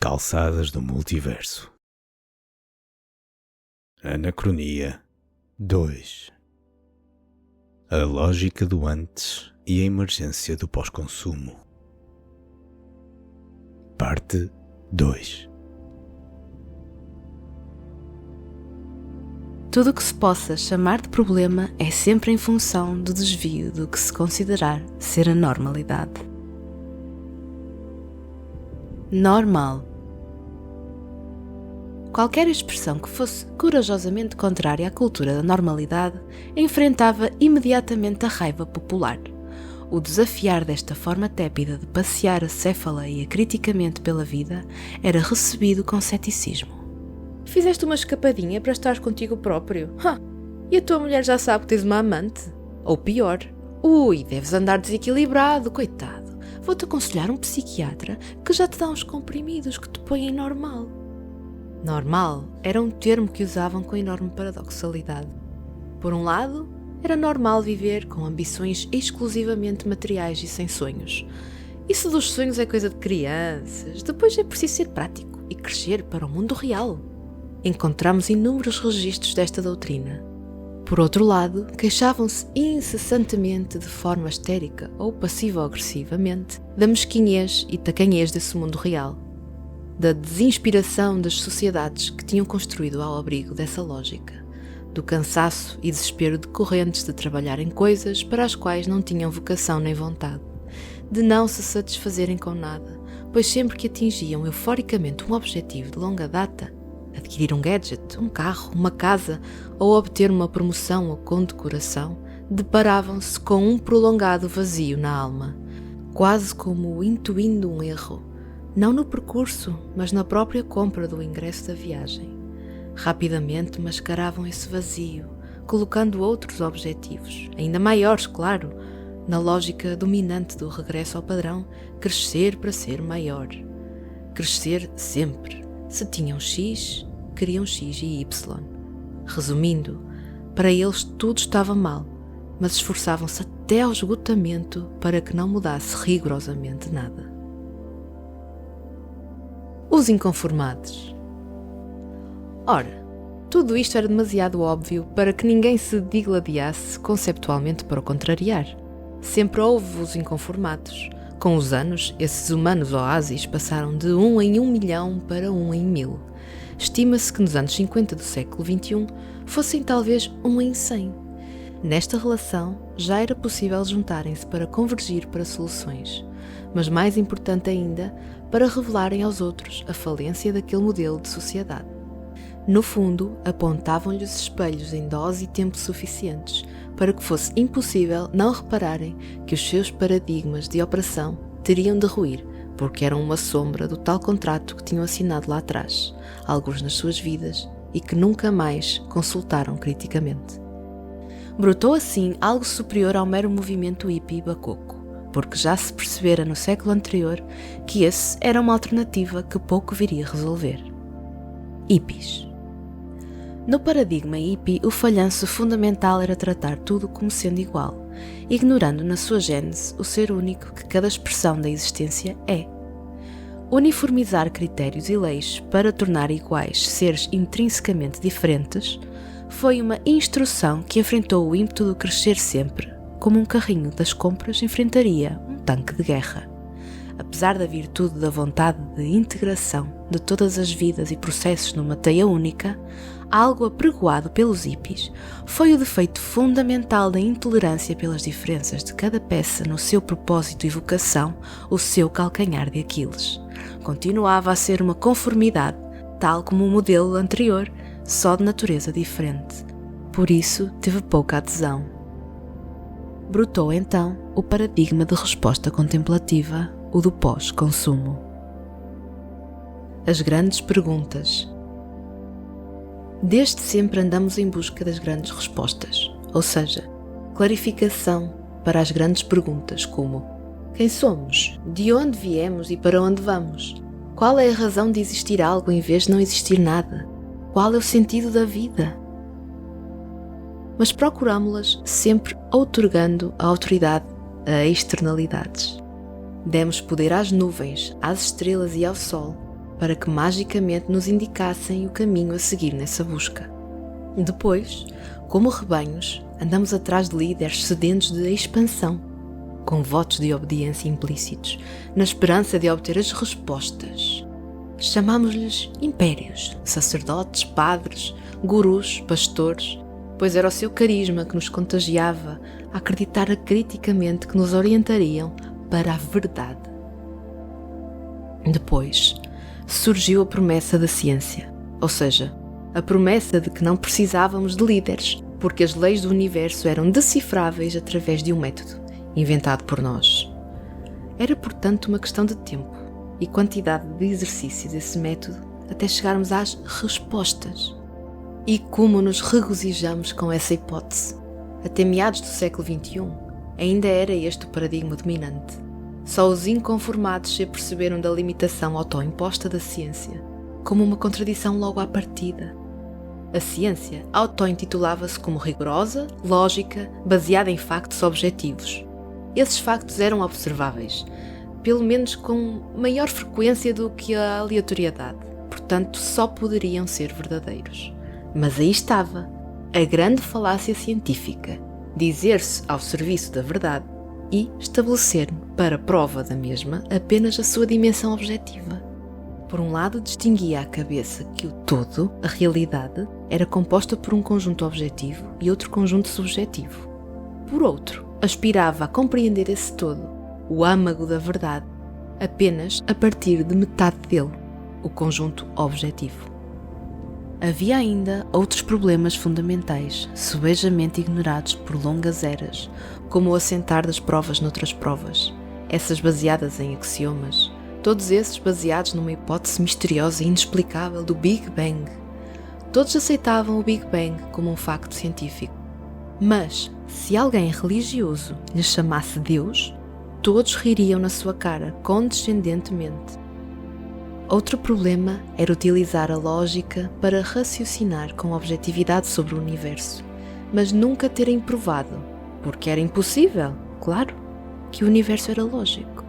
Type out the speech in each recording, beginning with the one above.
calçadas do multiverso. Anacronia 2. A lógica do antes e a emergência do pós-consumo. Parte 2. Tudo o que se possa chamar de problema é sempre em função do desvio do que se considerar ser a normalidade. Normal. Qualquer expressão que fosse corajosamente contrária à cultura da normalidade enfrentava imediatamente a raiva popular. O desafiar desta forma tépida de passear acéfala e acriticamente pela vida era recebido com ceticismo. Fizeste uma escapadinha para estar contigo próprio? E a tua mulher já sabe que tens uma amante? Ou pior, deves andar desequilibrado, coitado. Vou-te aconselhar um psiquiatra que já te dá uns comprimidos que te põem normal. Normal era um termo que usavam com enorme paradoxalidade. Por um lado, era normal viver com ambições exclusivamente materiais e sem sonhos. Isso dos sonhos é coisa de crianças, depois é preciso ser prático e crescer para o mundo real. Encontramos inúmeros registros desta doutrina. Por outro lado, queixavam-se incessantemente de forma histérica ou passivo-agressivamente da mesquinhez e tacanhez desse mundo real, da desinspiração das sociedades que tinham construído ao abrigo dessa lógica, do cansaço e desespero decorrentes de trabalhar em coisas para as quais não tinham vocação nem vontade, de não se satisfazerem com nada, pois sempre que atingiam euforicamente um objetivo de longa data, adquirir um gadget, um carro, uma casa ou obter uma promoção ou condecoração, deparavam-se com um prolongado vazio na alma, quase como intuindo um erro, não no percurso, mas na própria compra do ingresso da viagem. Rapidamente mascaravam esse vazio, colocando outros objetivos, ainda maiores, claro, na lógica dominante do regresso ao padrão, crescer para ser maior. Crescer sempre. Se tinham X, queriam X e Y. Resumindo, para eles tudo estava mal, mas esforçavam-se até ao esgotamento para que não mudasse rigorosamente nada. Os inconformados. Ora, tudo isto era demasiado óbvio para que ninguém se digladiasse conceptualmente para o contrariar. Sempre houve os inconformados. Com os anos, esses humanos oásis passaram de 1 em 1 milhão para 1 em 1000. Estima-se que nos anos 50 do século XXI fossem talvez 1 em 100. Nesta relação, já era possível juntarem-se para convergir para soluções, mas mais importante ainda, para revelarem aos outros a falência daquele modelo de sociedade. No fundo, apontavam-lhes espelhos em dose e tempo suficientes para que fosse impossível não repararem que os seus paradigmas de operação teriam de ruir, porque eram uma sombra do tal contrato que tinham assinado lá atrás, alguns nas suas vidas, e que nunca mais consultaram criticamente. Brotou assim algo superior ao mero movimento hippie bacoco, porque já se percebera no século anterior que esse era uma alternativa que pouco viria a resolver. Hippies. No paradigma hippie, o falhanço fundamental era tratar tudo como sendo igual, ignorando na sua gênese o ser único que cada expressão da existência é. Uniformizar critérios e leis para tornar iguais seres intrinsecamente diferentes foi uma instrução que enfrentou o ímpeto do crescer sempre, como um carrinho das compras enfrentaria um tanque de guerra. Apesar da virtude da vontade de integração de todas as vidas e processos numa teia única, algo apregoado pelos hippies foi o defeito fundamental da intolerância pelas diferenças de cada peça no seu propósito e vocação, o seu calcanhar de Aquiles. Continuava a ser uma conformidade, tal como o modelo anterior, só de natureza diferente. Por isso, teve pouca adesão. Brotou então o paradigma de resposta contemplativa, o do pós-consumo. As grandes perguntas. Desde sempre andamos em busca das grandes respostas, ou seja, clarificação para as grandes perguntas como: quem somos? De onde viemos e para onde vamos? Qual é a razão de existir algo em vez de não existir nada? Qual é o sentido da vida? Mas procurámo-las sempre outorgando a autoridade a externalidades. Demos poder às nuvens, às estrelas e ao sol, para que magicamente nos indicassem o caminho a seguir nessa busca. Depois, como rebanhos, andamos atrás de líderes sedentos de expansão, com votos de obediência implícitos, na esperança de obter as respostas. Chamamos-lhes impérios, sacerdotes, padres, gurus, pastores, pois era o seu carisma que nos contagiava a acreditar criticamente que nos orientariam para a verdade. Depois, surgiu a promessa da ciência, ou seja, a promessa de que não precisávamos de líderes, porque as leis do universo eram decifráveis através de um método inventado por nós. Era, portanto, uma questão de tempo e quantidade de exercício desse método até chegarmos às respostas. E como nos regozijamos com essa hipótese. Até meados do século XXI, ainda era este o paradigma dominante. Só os inconformados se aperceberam da limitação autoimposta da ciência, como uma contradição logo à partida. A ciência auto-intitulava-se como rigorosa, lógica, baseada em factos objetivos. Esses factos eram observáveis, pelo menos com maior frequência do que a aleatoriedade, portanto só poderiam ser verdadeiros. Mas aí estava, a grande falácia científica, dizer-se ao serviço da verdade e estabelecer para prova da mesma apenas a sua dimensão objetiva. Por um lado, distinguia à cabeça que o todo, a realidade, era composta por um conjunto objetivo e outro conjunto subjetivo. Por outro, aspirava a compreender esse todo, o âmago da verdade, apenas a partir de metade dele, o conjunto objetivo. Havia ainda outros problemas fundamentais, subejamente ignorados por longas eras, como o assentar das provas noutras provas, essas baseadas em axiomas, todos esses baseados numa hipótese misteriosa e inexplicável do Big Bang. Todos aceitavam o Big Bang como um facto científico. Mas, se alguém religioso lhe chamasse Deus, todos ririam na sua cara, condescendentemente. Outro problema era utilizar a lógica para raciocinar com objetividade sobre o universo, mas nunca terem provado, porque era impossível, claro, que o universo era lógico.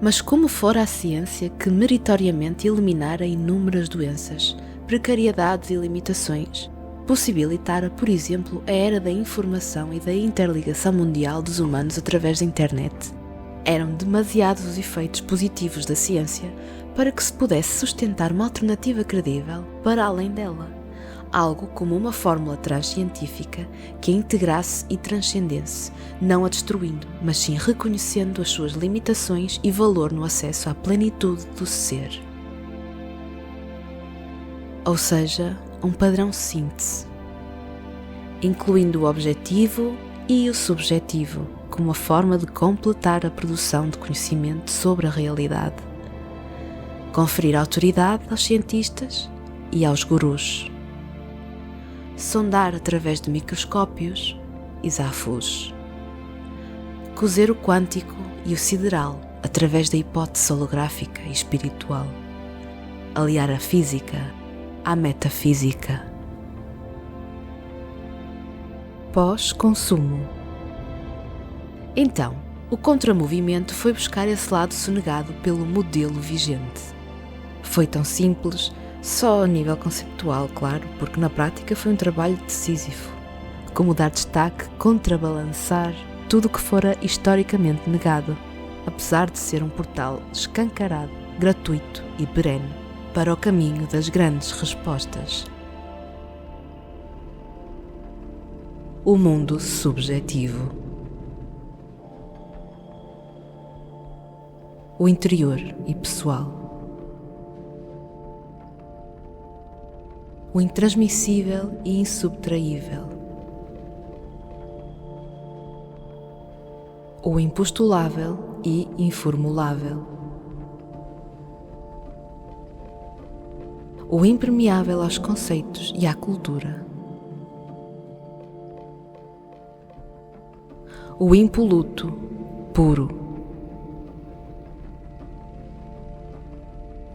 Mas como fora a ciência que meritoriamente eliminara inúmeras doenças, precariedades e limitações, possibilitara, por exemplo, a era da informação e da interligação mundial dos humanos através da internet. Eram demasiados os efeitos positivos da ciência para que se pudesse sustentar uma alternativa credível para além dela, algo como uma fórmula transcientífica que a integrasse e transcendesse, não a destruindo, mas sim reconhecendo as suas limitações e valor no acesso à plenitude do ser. Ou seja, um padrão síntese, incluindo o objetivo e o subjetivo, como uma forma de completar a produção de conhecimento sobre a realidade. Conferir autoridade aos cientistas e aos gurus. Sondar através de microscópios e zafus. Cozer o quântico e o sideral através da hipótese holográfica e espiritual. Aliar a física à metafísica. Pós-consumo. Então, o contramovimento foi buscar esse lado sonegado pelo modelo vigente. Foi tão simples, só a nível conceptual, claro, porque na prática foi um trabalho decisivo, como dar destaque, contrabalançar tudo o que fora historicamente negado, apesar de ser um portal escancarado, gratuito e perene para o caminho das grandes respostas. O mundo subjetivo. O interior e pessoal. O intransmissível e insubtraível. O impostulável e informulável. O impermeável aos conceitos e à cultura. O impoluto, puro.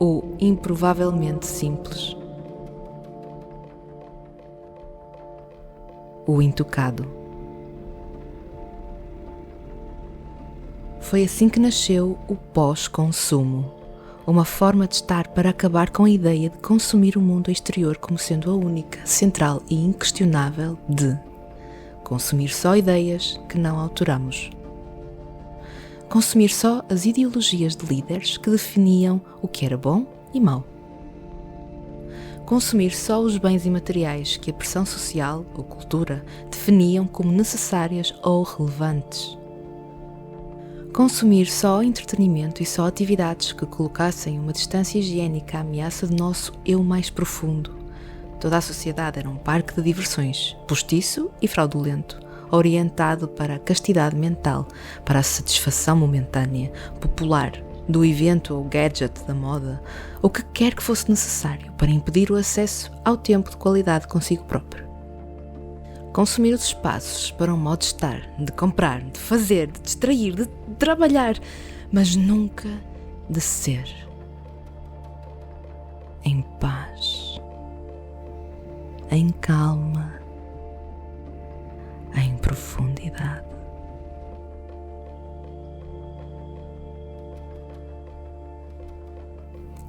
O improvavelmente simples. O intocado. Foi assim que nasceu o pós-consumo, uma forma de estar para acabar com a ideia de consumir o mundo exterior como sendo a única, central e inquestionável de consumir só ideias que não autoramos. Consumir só as ideologias de líderes que definiam o que era bom e mau. Consumir só os bens imateriais que a pressão social ou cultura definiam como necessárias ou relevantes. Consumir só entretenimento e só atividades que colocassem uma distância higiênica à ameaça do nosso eu mais profundo. Toda a sociedade era um parque de diversões, postiço e fraudulento, orientado para a castidade mental, para a satisfação momentânea, popular, do evento ou gadget da moda, ou que quer que fosse necessário para impedir o acesso ao tempo de qualidade consigo próprio. Consumir os espaços para um modo de estar, de comprar, de fazer, de distrair, de trabalhar, mas nunca de ser. Em paz, em calma, em profundidade.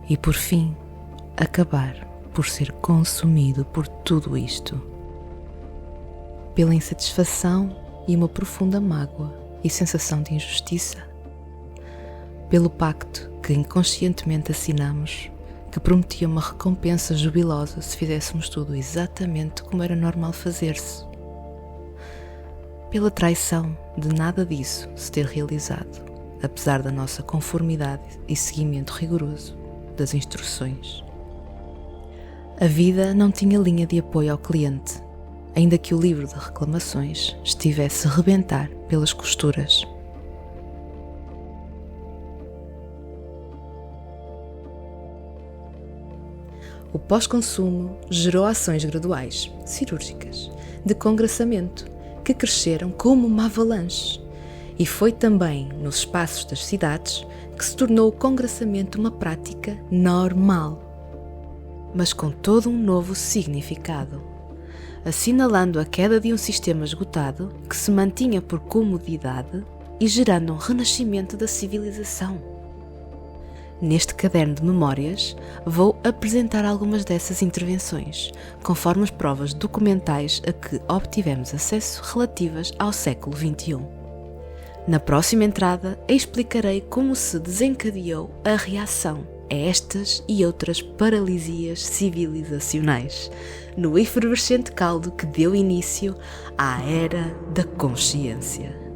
E por fim, acabar por ser consumido por tudo isto. Pela insatisfação e uma profunda mágoa e sensação de injustiça. Pelo pacto que inconscientemente assinamos, que prometia uma recompensa jubilosa se fizéssemos tudo exatamente como era normal fazer-se. Pela traição de nada disso se ter realizado, apesar da nossa conformidade e seguimento rigoroso das instruções. A vida não tinha linha de apoio ao cliente, ainda que o livro de reclamações estivesse a rebentar pelas costuras. O pós-consumo gerou ações graduais, cirúrgicas, de congraçamento, que cresceram como uma avalanche. E foi também nos espaços das cidades que se tornou o congraçamento uma prática normal, mas com todo um novo significado, assinalando a queda de um sistema esgotado que se mantinha por comodidade e gerando um renascimento da civilização. Neste caderno de memórias, vou apresentar algumas dessas intervenções, conforme as provas documentais a que obtivemos acesso relativas ao século XXI. Na próxima entrada, explicarei como se desencadeou a reação a estas e outras paralisias civilizacionais, no efervescente caldo que deu início à Era da Consciência.